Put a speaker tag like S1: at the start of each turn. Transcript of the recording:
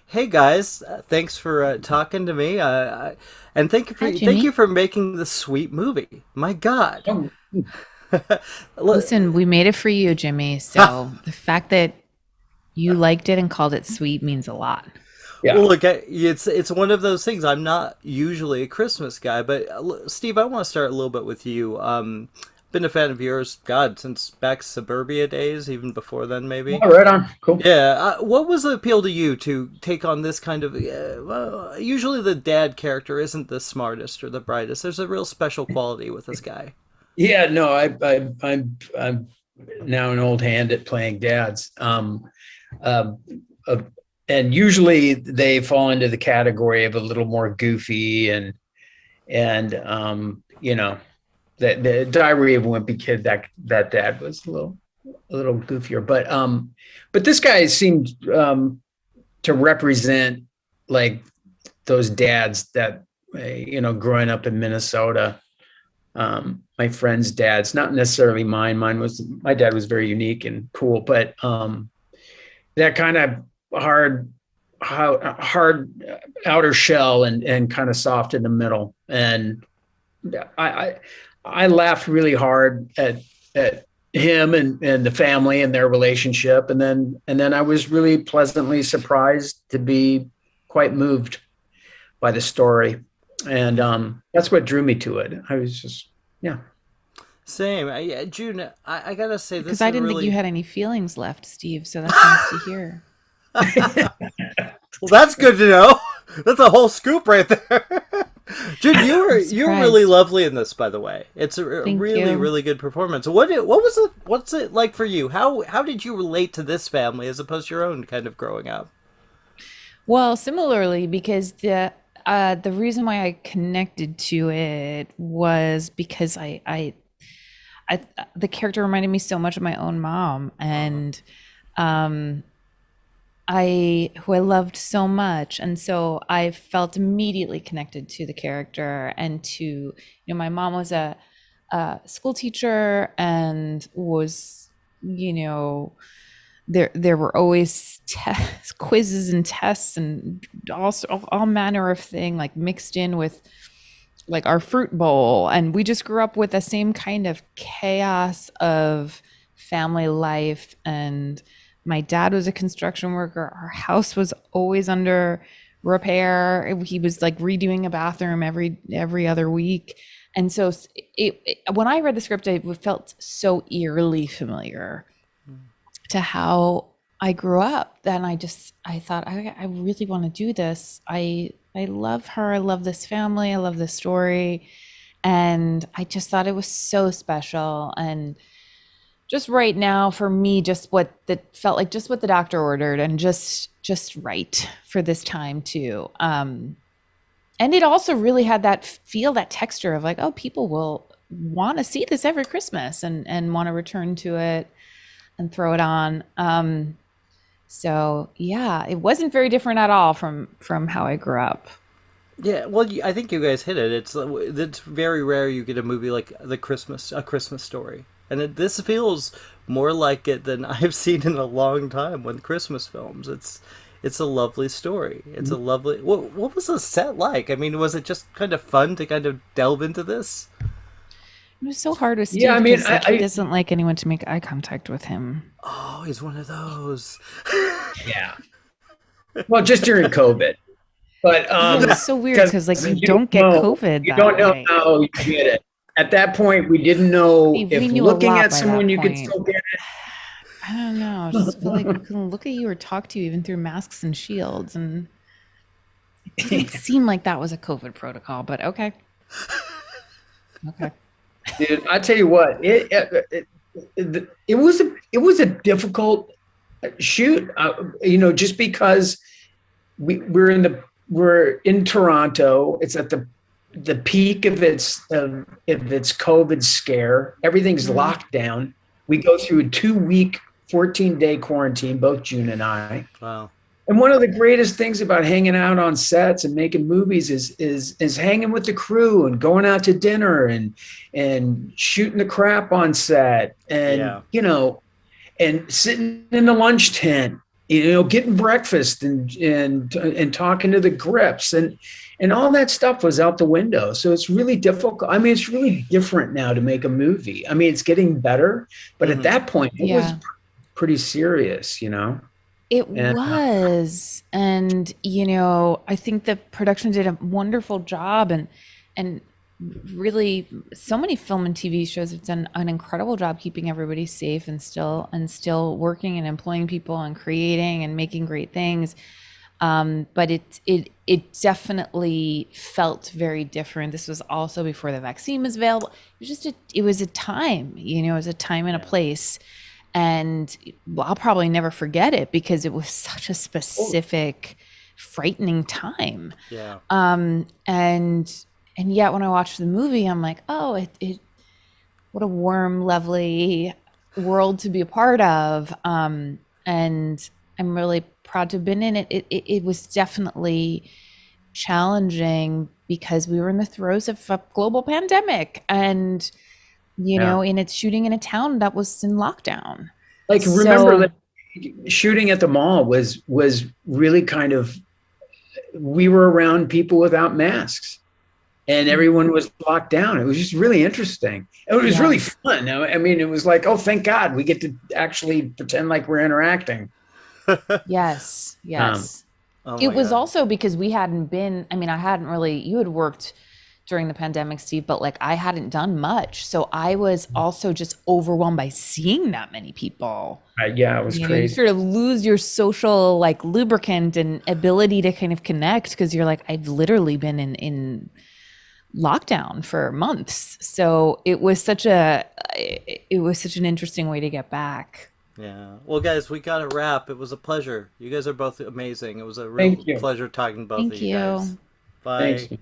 S1: Hey guys, thanks for talking to me, and
S2: Hi,
S1: thank you
S2: Jimmy.
S1: for making this sweet movie. My God,
S2: Oh,
S1: Look,
S2: listen, we made it for you, Jimmy.
S1: ha,
S2: So the fact that you liked it and called it sweet means a lot.
S1: well,
S3: Yeah.
S1: look, it's one of those things. I'm not usually a Christmas guy, but Steve, I want to start a little bit with you. Been a fan of yours, God, since back suburbia days, even before then, maybe.
S3: All right on. Cool.
S1: Yeah, what was the appeal to you to take on this kind of? Well, usually the dad character isn't the smartest or the brightest. There's a real special quality with this guy.
S3: Yeah, no, I'm now an old hand at playing dads. Um, uh, and usually they fall into the category of a little more goofy and the Diary of a Wimpy Kid, that dad was a little goofier, but this guy seemed to represent like those dads that growing up in Minnesota. My friends' dads, not necessarily mine. My dad was very unique and cool, but that kind of hard, hard outer shell and kind of soft in the middle. And I, I, I laughed really hard at him and the family and their relationship. And then I was really pleasantly surprised to be quite moved by the story. And that's what drew me to it. I was just, yeah.
S1: Same. Yeah, June, I gotta say,
S2: Because
S1: this
S2: I
S1: is
S2: didn't think you
S1: really.
S2: had any feelings left, Steve. So that's nice to hear.
S1: Well, that's good to know. That's a whole scoop right there. June,
S2: I'm
S1: you were really
S2: surprised.
S1: lovely in this, by the way. It's a
S2: Thank
S1: really
S2: you.
S1: really good performance. What's it like for you? How did you relate to this family as opposed to your own kind of growing up?
S2: Well, similarly, because the reason why I connected to it was because I the character reminded me so much of my own mom,
S1: Uh,
S2: and um I who I loved so much. And so I felt immediately connected to the character and to, my mom was a school teacher and was, you know, there were always quizzes and tests and all manner of thing like mixed in with like our fruit bowl. And we just grew up with the same kind of chaos of family life. And my dad was a construction worker. Our house was always under repair. He was like redoing a bathroom every other week. And so when I read the script, it felt so eerily familiar to how I grew up. Then I thought I really want to do this. I love her. I love this family. I love this story. And I just thought it was so special. And just right now for me, just what that felt like just what the doctor ordered and just right for this time too. And it also really had that feel, that texture of like, oh, people will want to see this every Christmas and want to return to it and throw it on. So yeah, it wasn't very different at all from how I grew up.
S1: yeah, well, I think you guys hit it. It's very rare you get a movie like a Christmas Story, and this feels more like it than I've seen in a long time with Christmas films. It's a lovely story. It's a lovely. What was the set like? I mean, was it just kind of fun to kind of delve into this?
S2: It was so hard with
S3: Yeah,
S2: Steve
S3: I mean,
S2: because like he doesn't like anyone to make eye contact with him.
S1: Oh, he's one of those.
S3: yeah. Well, just during COVID, but
S2: Yeah, it was so weird
S3: because
S2: because like you
S3: you don't
S2: don't get
S3: know,
S2: COVID
S3: you
S2: that
S3: don't know
S2: way.
S3: how you get it. At that point, we didn't know
S2: Steve, we
S3: if
S2: knew a
S3: looking
S2: lot
S3: at
S2: by that
S3: someone you could
S2: point.
S3: still get
S2: I don't know. I just feel like we couldn't look at you or talk to you even through masks and shields. And it didn't
S3: it.
S2: seem like that was a COVID protocol, but okay. Okay.
S3: Dude, I tell you what, it was a difficult shoot. Just because we're in Toronto. It's at the peak of its COVID scare. Everything's
S2: Mm-hmm.
S3: locked down. We go through a 2-week, 14-day quarantine, both June and I.
S1: Wow.
S3: And one of the greatest things about hanging out on sets and making movies is hanging with the crew and going out to dinner and shooting the crap on set and
S1: Yeah.
S3: and sitting in the lunch tent getting breakfast and talking to the grips and all that stuff was out the window. So it's really difficult. I mean, it's really different now to make a movie. I mean, it's getting better, but at
S1: Mm-hmm.
S3: that point, it was
S2: Yeah.
S3: pretty serious, you know?
S2: It
S3: And
S2: was. And, I think the production did a wonderful job, and really so many film and TV shows have done an incredible job keeping everybody safe and still working and employing people and creating and making great things. But it definitely felt very different. This was also before the vaccine was available. It was a time, it was a time and a place. And well, I'll probably never forget it because it was such a
S3: oh,
S2: specific, frightening time.
S1: Yeah.
S2: And yet when I watched the movie, I'm like, oh, it what a warm, lovely world to be a part of. And I'm really proud to have been in it. It was definitely challenging because we were in the throes of a global pandemic, and
S3: yeah.
S2: and it's shooting in a town that was in lockdown.
S3: Like remember
S2: So
S3: that shooting at the mall was really kind of, we were around people without masks and everyone was locked down. It was just really interesting. It was really
S2: yes,
S3: fun. I mean, it was like, oh, thank God we get to actually pretend like we're interacting.
S2: yes,
S3: Um,
S2: yes.
S1: Oh
S2: It
S1: my
S2: was
S1: God.
S2: also because we hadn't been, I mean, I hadn't really, you had worked during the pandemic, Steve, but like I hadn't done much. So I was also just overwhelmed by seeing that many people.
S3: yeah, it was
S2: You
S3: crazy.
S2: sort of lose your social like lubricant and ability to kind of connect because you're like, I've literally been in lockdown for months. So it was such an interesting way to get back.
S1: Yeah. Well, guys, we got to wrap. It was a pleasure. You guys are both amazing. It was a real
S3: Thank you.
S1: pleasure talking to both of
S2: Thank
S1: you guys.
S2: you.
S3: Thanks.
S1: Bye.